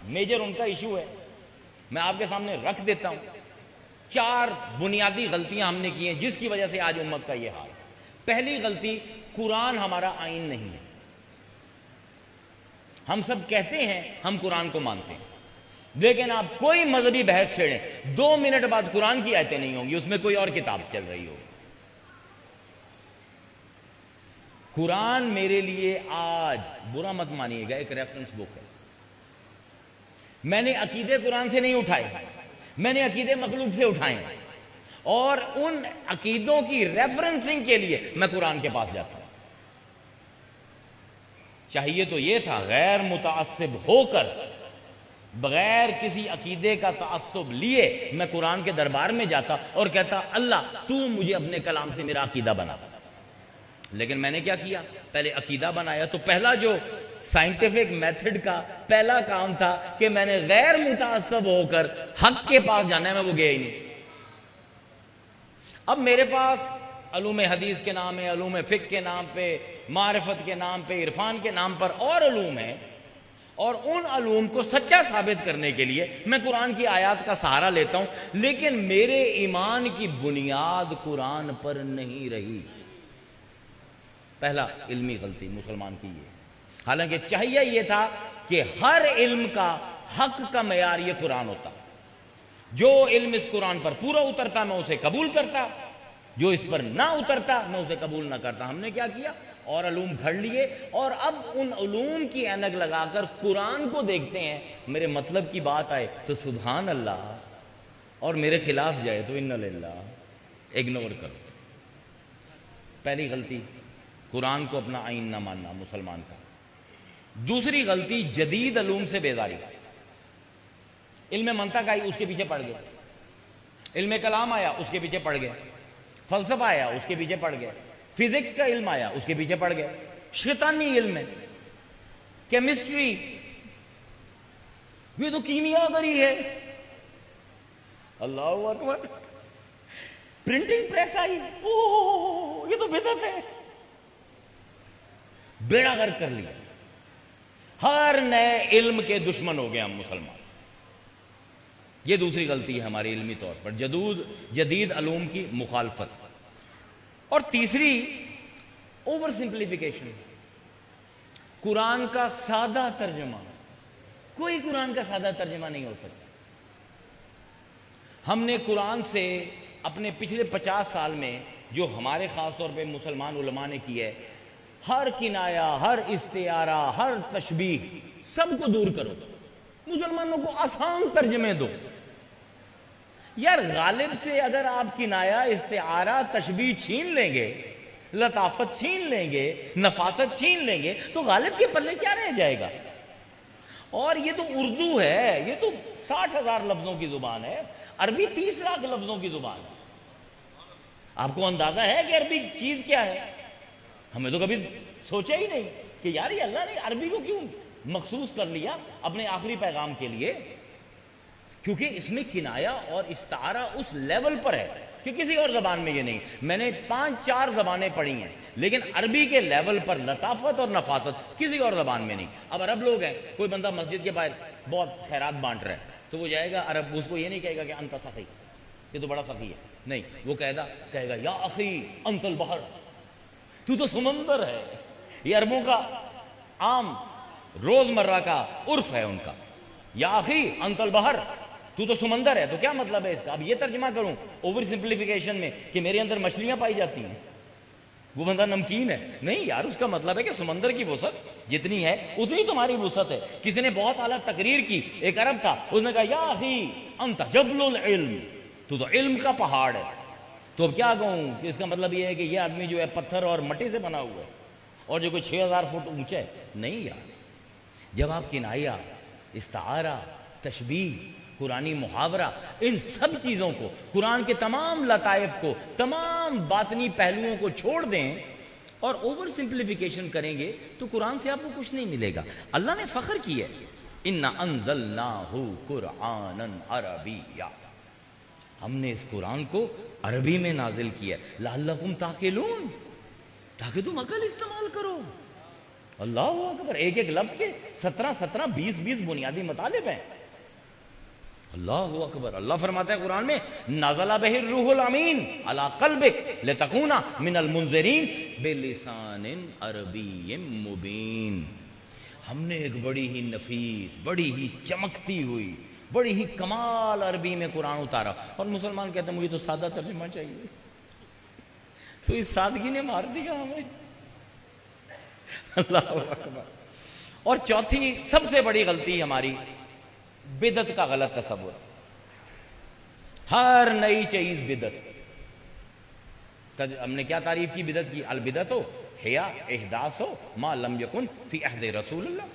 میجر ان کا ایشو ہے. میں آپ کے سامنے رکھ دیتا ہوں. 4 بنیادی غلطیاں ہم نے کی ہیں جس کی وجہ سے آج امت کا یہ حال. پہلی غلطی، قرآن ہمارا آئین نہیں ہے. ہم سب کہتے ہیں ہم قرآن کو مانتے ہیں، لیکن آپ کوئی مذہبی بحث چھیڑیں، 2 منٹ بعد قرآن کی آیتیں نہیں ہوں گی، اس میں کوئی اور کتاب چل رہی ہوگی. قرآن میرے لیے آج، برا مت مانیے گا، ایک ریفرنس بک ہے. میں نے عقیدے قرآن سے نہیں اٹھائے، میں نے عقیدے مخلوق سے اٹھائے ہیں، اور ان عقیدوں کی ریفرنسنگ کے لیے میں قرآن کے پاس جاتا ہوں. چاہیے تو یہ تھا غیر متعصب ہو کر، بغیر کسی عقیدے کا تعصب لیے میں قرآن کے دربار میں جاتا اور کہتا اللہ تو مجھے اپنے کلام سے میرا عقیدہ بنا. لیکن میں نے کیا کیا؟ پہلے عقیدہ بنایا تو پہلا جو سائنٹیفک میتھڈ کا پہلا کام تھا کہ میں نے غیر متعصب ہو کر حق کے پاس جانا ہے، میں وہ گیا ہی نہیں. اب میرے پاس علوم حدیث کے نام ہے، علوم فقہ کے نام پہ، معرفت کے نام پہ، عرفان کے نام پر اور علوم ہیں، اور ان علوم کو سچا ثابت کرنے کے لیے میں قرآن کی آیات کا سہارا لیتا ہوں، لیکن میرے ایمان کی بنیاد قرآن پر نہیں رہی. پہلا علمی غلطی مسلمان کی یہ. حالانکہ چاہیے یہ تھا کہ ہر علم کا حق کا معیار یہ قرآن ہوتا. جو علم اس قرآن پر پورا اترتا میں اسے قبول کرتا، جو اس پر نہ اترتا میں اسے قبول نہ کرتا. ہم نے کیا کیا؟ اور علوم گھڑ لیے، اور اب ان علوم کی اینک لگا کر قرآن کو دیکھتے ہیں. میرے مطلب کی بات آئے تو سبحان اللہ، اور میرے خلاف جائے تو ان للہ. اگنور کرو. پہلی غلطی قرآن کو اپنا آئین نہ ماننا مسلمان کا. دوسری غلطی جدید علوم سے بیزاری. علم منطق آئی اس کے پیچھے پڑ گئے، علم کلام آیا اس کے پیچھے پڑ گئے، فلسفہ آیا اس کے پیچھے پڑ گئے، فزکس کا علم آیا اس کے پیچھے پڑ گئے. شیطانی علم ہے، کیمسٹری، یہ تو کیمیا گری ہے. اللہ اکبر. پرنٹنگ پریس آئی، اوہ یہ تو بدعت ہے. بیڑا غرق کر لیا. ہر نئے علم کے دشمن ہو گئے ہم مسلمان. یہ دوسری غلطی ہے ہماری علمی طور پر، جدید علوم کی مخالفت. اور تیسری اوور سمپلیفیکیشن. قرآن کا سادہ ترجمہ، کوئی قرآن کا سادہ ترجمہ نہیں ہو سکتا. ہم نے قرآن سے اپنے پچھلے 50 سال میں جو ہمارے خاص طور پہ مسلمان علماء نے کی ہے، ہر کنایا، ہر استعارہ، ہر تشبیہ، سب کو دور کرو. مسلمانوں کو آسان ترجمے دو. یار غالب سے اگر آپ کنایا، استعارہ، تشبیہ چھین لیں گے، لطافت چھین لیں گے، نفاست چھین لیں گے، تو غالب کے پلے کیا رہ جائے گا؟ اور یہ تو اردو ہے، یہ تو 60,000 لفظوں کی زبان ہے. عربی 30 لاکھ لفظوں کی زبان ہے. آپ کو اندازہ ہے کہ عربی چیز کیا ہے؟ ہمیں تو کبھی سوچا ہی نہیں کہ یار یہ اللہ نے عربی کو کیوں مخصوص کر لیا اپنے آخری پیغام کے لیے. کیونکہ اس میں کنایا اور استعارہ اس لیول پر ہے کہ کسی اور زبان میں یہ نہیں. میں نے 5-4 زبانیں پڑھی ہیں، لیکن عربی کے لیول پر لطافت اور نفاست کسی اور زبان میں نہیں. اب عرب لوگ ہیں، کوئی بندہ مسجد کے باہر بہت خیرات بانٹ رہا ہے تو وہ جائے گا عرب، اس کو یہ نہیں کہے گا کہ انت سخی، یہ تو بڑا سخی ہے. نہیں، وہ کہے گا یا اخی انت البحر، تو سمندر ہے. یہ عربوں کا عام روزمرہ کا عرف ہے ان کا. یا اخی انت البحر، تو سمندر ہے. تو کیا مطلب ہے اس کا؟ اب یہ ترجمہ کروں اوور سمپلیفیکیشن میں کہ میرے اندر مچھلیاں پائی جاتی ہیں، وہ بندہ نمکین ہے. نہیں یار، اس کا مطلب ہے کہ سمندر کی وسعت جتنی ہے اتنی تمہاری وسعت ہے. کسی نے بہت اعلیٰ تقریر کی، ایک عرب تھا، اس نے کہا یا اخی انت جبل العلم، تو علم کا پہاڑ ہے. تو اب کیا کہوں کہ اس کا مطلب یہ ہے کہ یہ آدمی جو ہے پتھر اور مٹی سے بنا ہوا ہے اور جو کوئی 6000 فٹ اونچا ہے. نہیں یار، جب آپ کنایا، استعارہ، تشبیہ، قرآنی محاورہ، ان سب چیزوں کو، قرآن کے تمام لطائف کو، تمام باطنی پہلوؤں کو چھوڑ دیں اور اوور سمپلیفیکیشن کریں گے تو قرآن سے آپ کو کچھ نہیں ملے گا. اللہ نے فخر کیا ہے، اِنَّا أَنزَلْنَاهُ قُرْآنًا عَرَبِيًّا، ہم نے اس قرآن کو عربی میں نازل کیا لعلکم تعقلون، تاکہ تم عقل استعمال کرو. اللہ اکبر. ایک ایک لفظ کے 17 20 بنیادی مطالب ہیں. اللہ اکبر. اللہ فرماتا ہے قرآن میں نزل بہ الروح الامین علی قلبک لتکون من المنذرین بلسان عربی مبین. ہم نے ایک بڑی ہی نفیس، بڑی ہی چمکتی ہوئی، بڑی ہی کمال عربی میں قرآن اتارا. اور مسلمان کہتے ہیں مجھے تو سادہ ترجمہ چاہیے. تو اس سادگی نے مار دیا ہمیں. اللہ اکبر. اور چوتھی سب سے بڑی غلطی ہماری، بدعت کا غلط تصور. ہر نئی چیز بدعت. ہم نے کیا تعریف کی بدعت کی؟ البدعت ہی احداث ما لم یکن فی عہد رسول اللہ.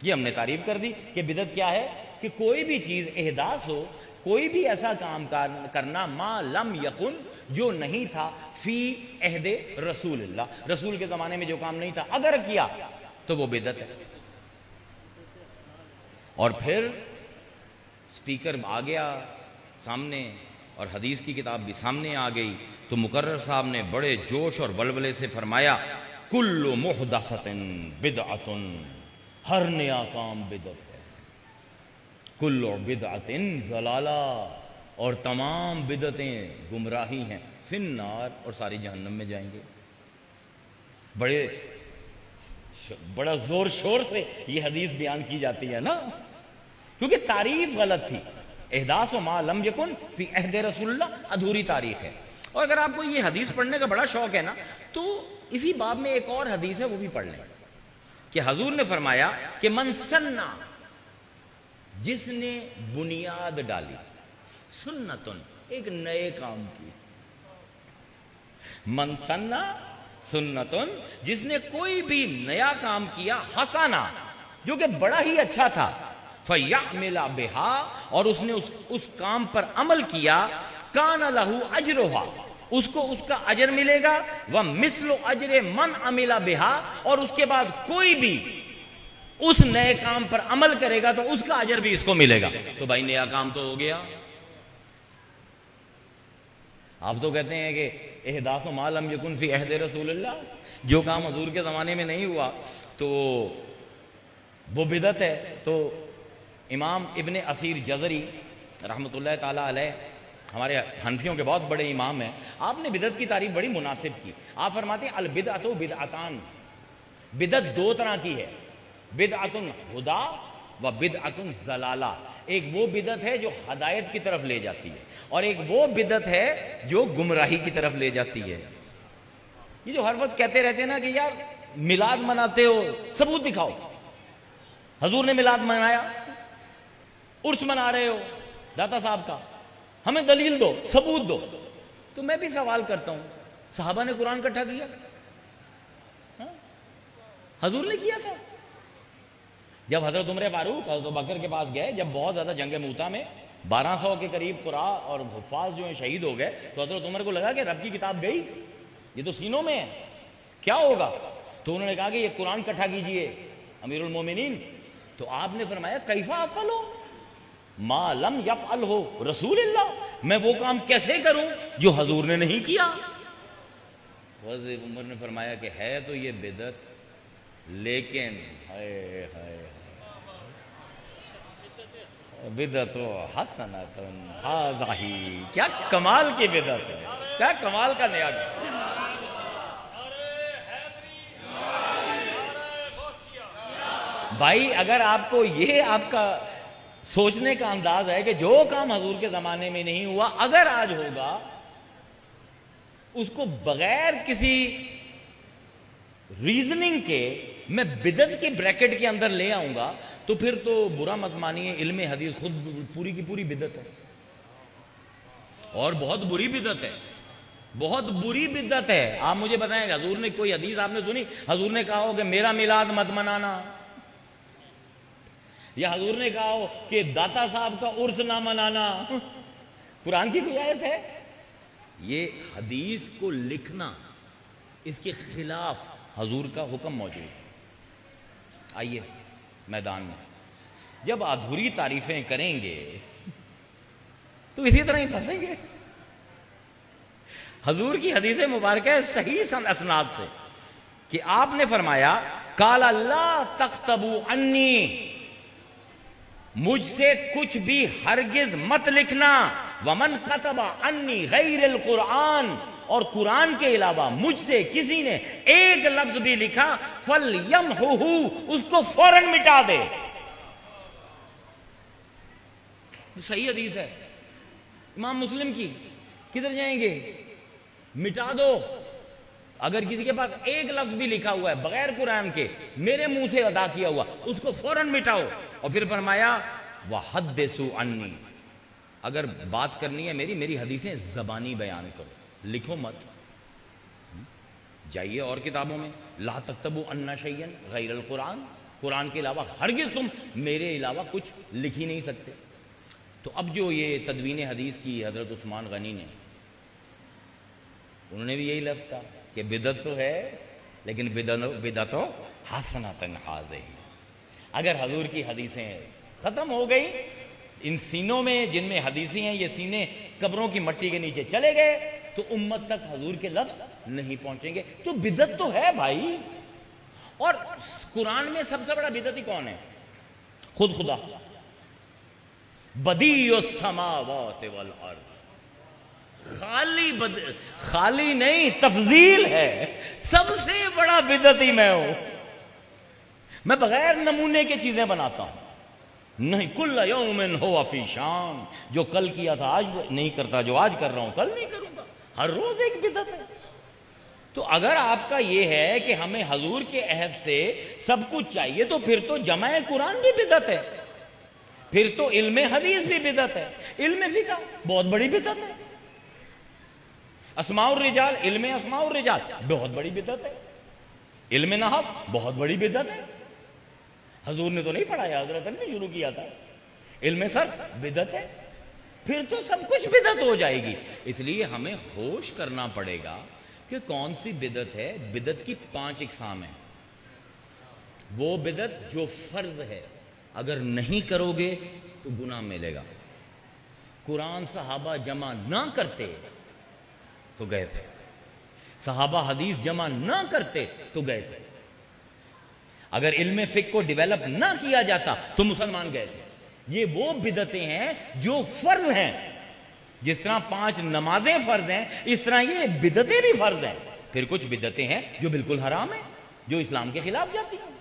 یہ ہم نے تعریف کر دی کہ بدعت کیا ہے، کہ کوئی بھی چیز احداث ہو، کوئی بھی ایسا کام کرنا ما لم یکن، جو نہیں تھا، فی عہد رسول اللہ، رسول کے زمانے میں جو کام نہیں تھا اگر کیا تو وہ بدعت ہے. اور پھر سپیکر آ گیا سامنے اور حدیث کی کتاب بھی سامنے آ گئی تو مقرر صاحب نے بڑے جوش اور ولولے سے فرمایا کل محدثۃ بدعۃ، ہر نیا کام بدعت ہے. کل بدعۃ ضلالہ، اور تمام بدعتیں گمراہی ہیں. فی النار، اور ساری جہنم میں جائیں گے. بڑا زور شور سے یہ حدیث بیان کی جاتی ہے نا، کیونکہ تعریف غلط تھی. احداث و ما لم یکن فی عہد رسول اللہ، ادھوری تاریخ ہے. اور اگر آپ کو یہ حدیث پڑھنے کا بڑا شوق ہے نا تو اسی باب میں ایک اور حدیث ہے، وہ بھی پڑھ لیں کہ حضور نے فرمایا کہ من سنہ، جس نے بنیاد ڈالی، سنتن، ایک نئے کام کی. من سنہ سنتن، جس نے کوئی بھی نیا کام کیا، حسنہ، جو کہ بڑا ہی اچھا تھا، فَيَعْمِلَ بِهَا، اور اس نے اس کام پر عمل کیا، كَانَ لَهُ أَجْرُهَا، اس کو اس کا اجر ملے گا، وَمِثْلُ أَجْرِ مَنْ عَمِلَ بِهَا، اور اس کے بعد کوئی بھی اس نئے کام پر عمل کرے گا تو اس کا اجر بھی اس کو ملے گا. تو بھائی نیا کام تو ہو گیا. آپ تو کہتے ہیں کہ احداث ما لم یکن فی عہد رسول اللہ، جو کام حضور کے زمانے میں نہیں ہوا تو وہ بدعت ہے. تو امام ابن اسیر جزری رحمۃ اللہ تعالیٰ علیہ ہمارے حنفیوں کے بہت بڑے امام ہیں, آپ نے بدعت کی تعریف بڑی مناسب کی. آپ فرماتے ہیں البدعۃ بدعتان, بدعت دو طرح کی ہے, بدعۃ ہدا و بدعۃ ضلالہ. ایک وہ بدعت ہے جو ہدایت کی طرف لے جاتی ہے, اور ایک وہ بدعت ہے جو گمراہی کی طرف لے جاتی ہے. یہ جو ہر وقت کہتے رہتے ہیں نا کہ یار میلاد مناتے ہو, ثبوت دکھاؤ. حضور نے میلاد منایا, عرس منا رہے ہو داتا صاحب کا, ہمیں دلیل دو, ثبوت دو. تو میں بھی سوال کرتا ہوں, صحابہ نے قرآن اکٹھا کیا؟ حضور نے کیا تھا. جب حضرت عمر فاروق حضرت بکر کے پاس گئے, جب بہت زیادہ جنگ موتا میں 1200 کے قریب قراء اور حفاظ جو ہیں شہید ہو گئے, تو حضرت عمر کو لگا کہ رب کی کتاب گئی, یہ تو سینوں میں ہے, کیا ہوگا؟ تو انہوں نے کہا کہ یہ قرآن اکٹھا کیجئے امیر المومنین. تو آپ نے فرمایا کیف افعلوا ما لم یفعلہ رسول اللہ, میں وہ کام کیسے کروں جو حضور نے نہیں کیا. حضرت عمر نے فرمایا کہ ہے تو یہ بدعت, لیکن ہائے ہائے بدعت حسنۃ ھذا ہی, کیا کمال کی بدعت ہے, کیا کمال کا نیا ہے. بھائی اگر آپ کو یہ آپ کا سوچنے کا انداز ہے کہ جو کام حضور کے زمانے میں نہیں ہوا اگر آج ہوگا, اس کو بغیر کسی ریزننگ کے میں بدعت کی بریکٹ کے اندر لے آؤں گا, تو پھر تو برا مت مانیے, علم حدیث خود پوری کی پوری بدعت ہے, اور بہت بری بدعت ہے, بہت بری بدعت ہے. آپ مجھے بتائیں, حضور نے کوئی حدیث آپ نے سنی حضور نے کہا ہو کہ میرا میلاد مت منانا, یا حضور نے کہا ہو کہ داتا صاحب کا عرس نہ منانا؟ قرآن کی کوئی آیت ہے؟ یہ حدیث کو لکھنا, اس کے خلاف حضور کا حکم موجود ہے. آئیے میدان میں جب ادھوری تعریفیں کریں گے تو اسی طرح ہی پھنسیں گے. حضور کی حدیث مبارکہ ہے صحیح اسناد سے کہ آپ نے فرمایا قال لا تکتبوا عنی, مجھ سے کچھ بھی ہرگز مت لکھنا, ومن کتب عنی غیر القرآن, اور قرآن کے علاوہ مجھ سے کسی نے ایک لفظ بھی لکھا فَلْيَمْحُهُ, اس کو فوراً مٹا دے. صحیح حدیث ہے امام مسلم کی, کدھر جائیں گے؟ مٹا دو. اگر کسی کے پاس ایک لفظ بھی لکھا ہوا ہے بغیر قرآن کے, میرے منہ سے ادا کیا ہوا, اس کو فوراً مٹاؤ. اور پھر فرمایا وَحَدِّثُوا عَنِّي, اگر بات کرنی ہے میری حدیثیں زبانی بیان کرو, لکھو مت. جائیے اور کتابوں میں لا تکتبوا عنا شیئا غیر القرآن, قرآن کے علاوہ ہرگز تم میرے علاوہ کچھ لکھ ہی نہیں سکتے. تو اب جو یہ تدوین حدیث کی حضرت عثمان غنی نے, انہوں نے بھی یہی لفظ کہا کہ بدعت تو ہے لیکن بدعت حسنۃ ھذہ. اگر حضور کی حدیثیں ختم ہو گئی, ان سینوں میں جن میں حدیثیں ہیں یہ سینے قبروں کی مٹی کے نیچے چلے گئے, تو امت تک حضور کے لفظ نہیں پہنچیں گے. تو بدعت تو ہے بھائی. اور قرآن میں سب سے بڑا بدعتی کون ہے؟ خود خدا, بدیع السماوات والارض. خالی نہیں, تفضیل ہے. سب سے بڑا بدعتی میں ہوں. میں بغیر نمونے کے چیزیں بناتا ہوں. نہیں, کل یوم ہوا فی شان, جو کل کیا تھا آج نہیں کرتا, جو آج کر رہا ہوں کل نہیں کروں گا. ہر روز ایک بدعت ہے. تو اگر آپ کا یہ ہے کہ ہمیں حضور کے عہد سے سب کچھ چاہیے, تو پھر تو جمع قرآن بھی بدعت ہے, پھر تو علم حدیث بھی بدعت ہے, علم فقہ بہت بڑی بدعت ہے, اسماء الرجال, علم اسماء الرجال بہت بڑی بدعت ہے, علم نحو بہت بڑی بدعت ہے. حضور نے تو نہیں پڑھایا, حضرت نے شروع کیا تھا. علم صرف بدعت ہے, پھر تو سب کچھ بدعت ہو جائے گی. اس لیے ہمیں ہوش کرنا پڑے گا کہ کون سی بدعت ہے. بدعت کی 5 اقسام ہیں. وہ بدعت جو فرض ہے, اگر نہیں کرو گے تو گناہ ملے گا. قرآن صحابہ جمع نہ کرتے تو گئے تھے, صحابہ حدیث جمع نہ کرتے تو گئے تھے. اگر علم فقہ کو ڈیولپ نہ کیا جاتا تو مسلمان گئے تھے. یہ وہ بدعتیں ہیں جو فرض ہیں. جس طرح 5 نمازیں فرض ہیں اس طرح یہ بدعتیں بھی فرض ہیں. پھر کچھ بدعتیں ہیں جو بالکل حرام ہیں, جو اسلام کے خلاف جاتی ہیں.